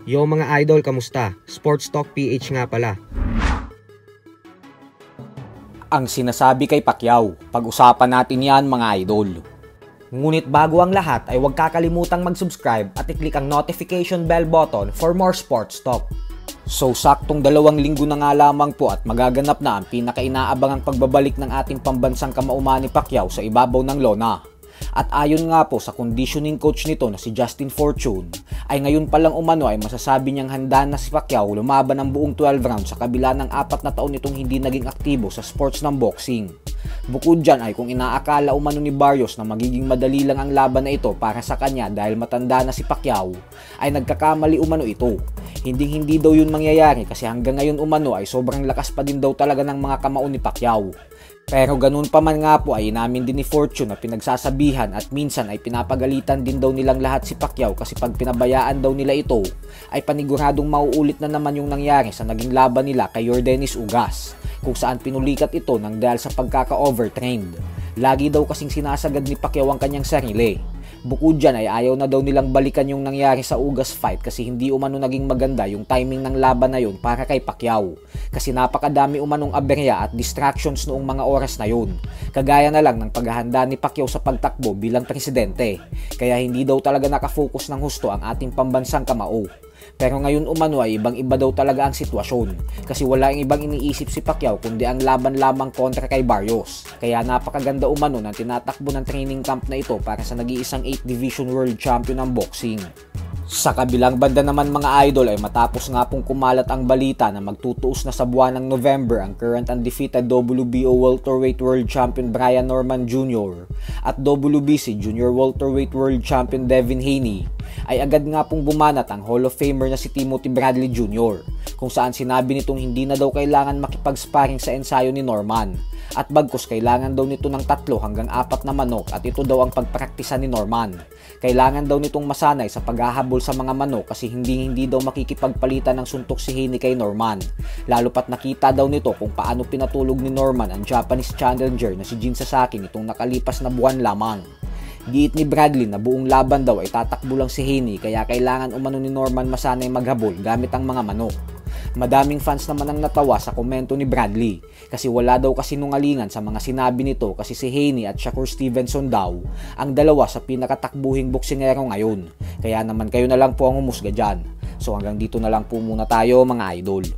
Yo mga idol, kamusta? Sports Talk PH nga pala. Ang sinasabi kay Pacquiao, pag-usapan natin yan mga idol. Ngunit bago ang lahat ay huwag kakalimutang mag-subscribe at i-click ang notification bell button for more sports talk. So saktong 2 linggo na nga lamang po at magaganap na ang pinaka-inaabangang pagbabalik ng ating pambansang kamauman ni Pacquiao sa ibabaw ng lona. At ayon nga po sa conditioning coach nito na si Justin Fortune, ay ngayon pa lang umano ay masasabi niyang handa na si Pacquiao lumaban ng buong 12 rounds sa kabila ng 4 na taon nitong hindi naging aktibo sa sports ng boxing. Bukod dyan ay kung inaakala umano ni Barrios na magiging madali lang ang laban na ito para sa kanya dahil matanda na si Pacquiao, ay nagkakamali umano ito. Hindi daw yun mangyayari kasi hanggang ngayon umano ay sobrang lakas pa din daw talaga ng mga kamao ni Pacquiao. Pero ganun pa man nga po ay inamin din ni Fortune na pinagsasabihan at minsan ay pinapagalitan din daw nilang lahat si Pacquiao kasi pag pinabayaan daw nila ito ay paniguradong mauulit na naman yung nangyari sa naging laban nila kay Yordenis Ugas kung saan pinulikat ito ng dahil sa pagkaka-overtrained. Lagi daw kasing sinasagad ni Pacquiao ang kanyang sarili. Bukod dyan ay ayaw na daw nilang balikan yung nangyari sa Ugas fight kasi hindi umano naging maganda yung timing ng laban na yun para kay Pacquiao. Kasi napakadami umanong aberya at distractions noong mga oras na yun. Kagaya na lang ng paghahanda ni Pacquiao sa pagtakbo bilang presidente. Kaya hindi daw talaga nakafocus ng husto ang ating pambansang kamao. Pero ngayon umano ay ibang-iba daw talaga ang sitwasyon kasi wala ang ibang iniisip si Pacquiao kundi ang laban lamang kontra kay Barrios. Kaya napakaganda umano ng tinatakbo ng training camp na ito para sa nag-iisang 8th Division World Champion ng boxing. Sa kabilang banda naman mga idol ay matapos nga pong kumalat ang balita na magtutuos na sa buwan ng November ang current undefeated WBO Welterweight World Champion Brian Norman Jr. at WBC Junior Welterweight World Champion Devin Haney ay agad nga pong bumanat ang Hall of Famer na si Timothy Bradley Jr. kung saan sinabi nitong hindi na daw kailangan makipag-sparring sa ensayo ni Norman at bagkus kailangan daw nito ng 3 hanggang 4 na manok at ito daw ang pagpraktisan ni Norman. Kailangan daw nitong masanay sa paghahabol sa mga manok kasi hindi daw makikipagpalitan ng suntok si Haney kay Norman. Lalo pat nakita daw nito kung paano pinatulog ni Norman ang Japanese challenger na si Jin Sasaki nitong nakalipas na buwan lamang. Giit ni Bradley na buong laban daw ay tatakbo lang si Haney kaya kailangan umano ni Norman masanay maghabol gamit ang mga manok. Madaming fans naman ang natawa sa komento ni Bradley kasi wala daw kasinungalingan sa mga sinabi nito kasi si Haney at Shakur Stevenson daw ang dalawa sa pinakatakbuhing boksingero ngayon. Kaya naman kayo na lang po ang humusga dyan. So hanggang dito na lang po muna tayo mga idol.